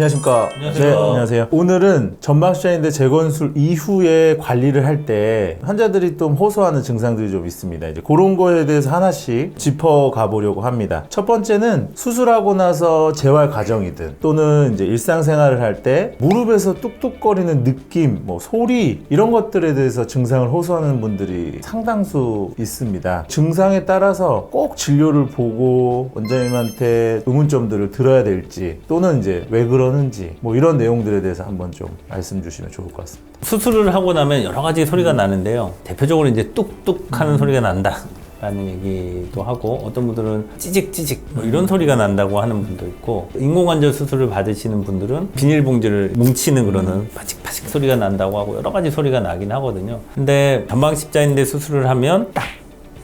안녕하십니까. 안녕하세요. 네, 안녕하세요. 오늘은 전방시자인대 재건술 이후에 관리를 할 때 환자들이 좀 호소하는 증상들이 좀 있습니다. 이제 그런 거에 대해서 하나씩 짚어가 보려고 합니다. 첫 번째는 수술하고 나서 재활 과정이든 또는 이제 일상생활을 할 때 무릎에서 뚝뚝거리는 느낌, 뭐 소리 이런 것들에 대해서 증상을 호소하는 분들이 상당수 있습니다. 증상에 따라서 꼭 진료를 보고 원장님한테 의문점들을 들어야 될지 또는 이제 왜 그러는지 뭐 이런 내용들에 대해서 한번 좀 말씀 주시면 좋을 것 같습니다. 수술을 하고 나면 여러 가지 소리가 나는데요. 대표적으로 이제 뚝뚝 하는 소리가 난다 라는 얘기도 하고, 어떤 분들은 찌직찌직 뭐 이런 소리가 난다고 하는 분도 있고, 인공관절 수술을 받으시는 분들은 비닐봉지를 뭉치는 그러는 파직파직 소리가 난다고 하고, 여러 가지 소리가 나긴 하거든요. 근데 전방십자인대 수술을 하면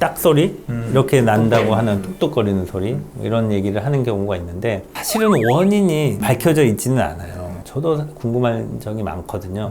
딱 소리? 이렇게 난다고 하는 뚝뚝거리는 소리? 뭐 이런 얘기를 하는 경우가 있는데, 사실은 원인이 밝혀져 있지는 않아요. 저도 궁금한 점이 많거든요.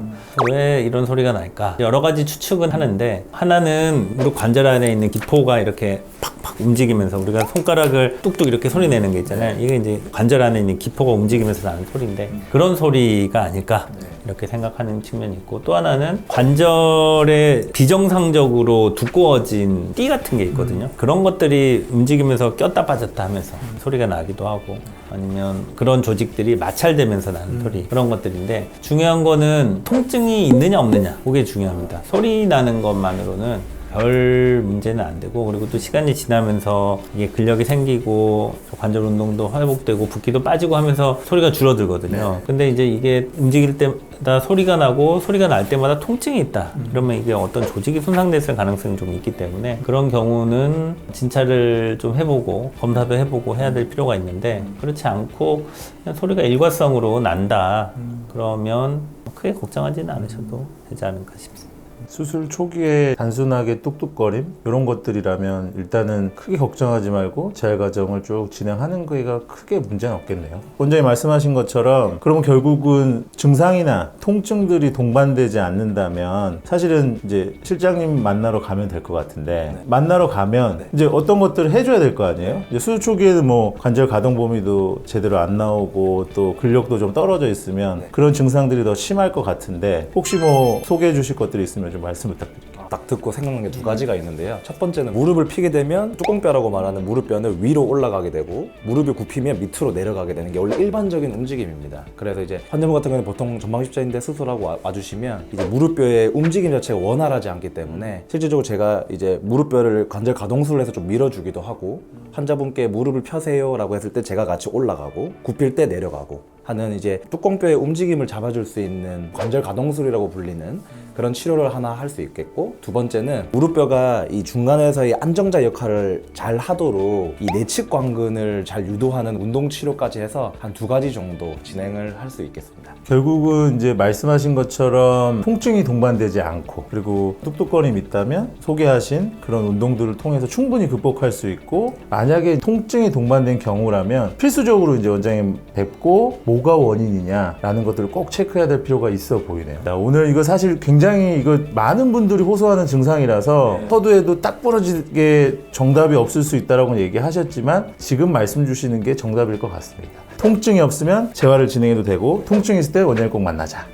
왜 이런 소리가 날까? 여러 가지 추측은 하는데, 하나는 무릎 관절 안에 있는 기포가 이렇게 팍팍 움직이면서, 우리가 손가락을 뚝뚝 이렇게 소리 내는 게 있잖아요. 이게 이제 관절 안에 있는 기포가 움직이면서 나는 소리인데, 그런 소리가 아닐까? 이렇게 생각하는 측면이 있고, 또 하나는 관절에 비정상적으로 두꺼워진 띠 같은 게 있거든요. 그런 것들이 움직이면서 꼈다 빠졌다 하면서 소리가 나기도 하고, 아니면 그런 조직들이 마찰되면서 나는 소리, 그런 것들인데, 중요한 거는 통증이 있느냐 없느냐, 그게 중요합니다. 소리 나는 것만으로는 별 문제는 안 되고, 그리고 또 시간이 지나면서 이게 근력이 생기고 관절 운동도 회복되고 붓기도 빠지고 하면서 소리가 줄어들거든요. 근데 이제 이게 움직일 때마다 소리가 나고, 소리가 날 때마다 통증이 있다, 이러면 이게 어떤 조직이 손상됐을 가능성이 좀 있기 때문에, 그런 경우는 진찰을 좀 해보고 검사도 해보고 해야 될 필요가 있는데, 그렇지 않고 그냥 소리가 일과성으로 난다 그러면 크게 걱정하지는 않으셔도 되지 않을까 싶습니다. 수술 초기에 단순하게 뚝뚝거림 이런 것들이라면 일단은 크게 걱정하지 말고 재활 과정을 쭉 진행하는 거가 크게 문제는 없겠네요. 원장님 말씀하신 것처럼 그러면 결국은 증상이나 통증들이 동반되지 않는다면 사실은 이제 실장님 만나러 가면 될 것 같은데, 만나러 가면 이제 어떤 것들을 해줘야 될 거 아니에요? 이제 수술 초기에는 뭐 관절 가동 범위도 제대로 안 나오고 또 근력도 좀 떨어져 있으면 그런 증상들이 더 심할 것 같은데, 혹시 뭐 소개해 주실 것들이 있으면 좀 말씀 부탁드릴게요. 딱 듣고 생각난 게 두 가지가 있는데요. 첫 번째는 무릎을 피게 되면 뚜껑뼈라고 말하는 무릎뼈는 위로 올라가게 되고, 무릎이 굽히면 밑으로 내려가게 되는 게 원래 일반적인 움직임입니다. 그래서 이제 환자분 같은 경우는 보통 전방십자인대 수술하고 와주시면 이제 무릎뼈의 움직임 자체가 원활하지 않기 때문에, 실질적으로 제가 이제 무릎뼈를 관절 가동술을 해서 좀 밀어주기도 하고, 환자분께 무릎을 펴세요 라고 했을 때 제가 같이 올라가고, 굽힐 때 내려가고 하는 이제 뚜껑뼈의 움직임을 잡아줄 수 있는 관절 가동술이라고 불리는 그런 치료를 하나 할 수 있겠고, 두 번째는 무릎뼈가 이 중간에서의 안정자 역할을 잘 하도록 이 내측 광근을 잘 유도하는 운동 치료까지 해서 한 두 가지 정도 진행을 할 수 있겠습니다. 결국은 이제 말씀하신 것처럼 통증이 동반되지 않고, 그리고 뚝뚝거림이 있다면 소개하신 그런 운동들을 통해서 충분히 극복할 수 있고, 만약에 통증이 동반된 경우라면 필수적으로 이제 원장님 뵙고 뭐가 원인이냐라는 것들을 꼭 체크해야 될 필요가 있어 보이네요. 자, 오늘 이거 사실 굉장히 이거 많은 분들이 호소하는 증상이라서 서두에도 딱 부러지게 정답이 없을 수 있다라고 얘기하셨지만, 지금 말씀 주시는 게 정답일 것 같습니다. 통증이 없으면 재활을 진행해도 되고, 통증이 있을 때 원장님 꼭 만나자.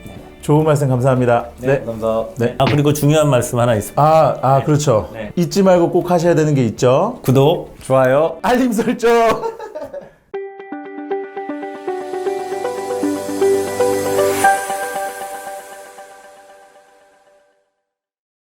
좋은 말씀 감사합니다. 네, 감사합니다. 네. 그리고 중요한 말씀 하나 있습니다. 그렇죠. 네. 잊지 말고 꼭 하셔야 되는 게 있죠. 구독, 좋아요. 알림 설정.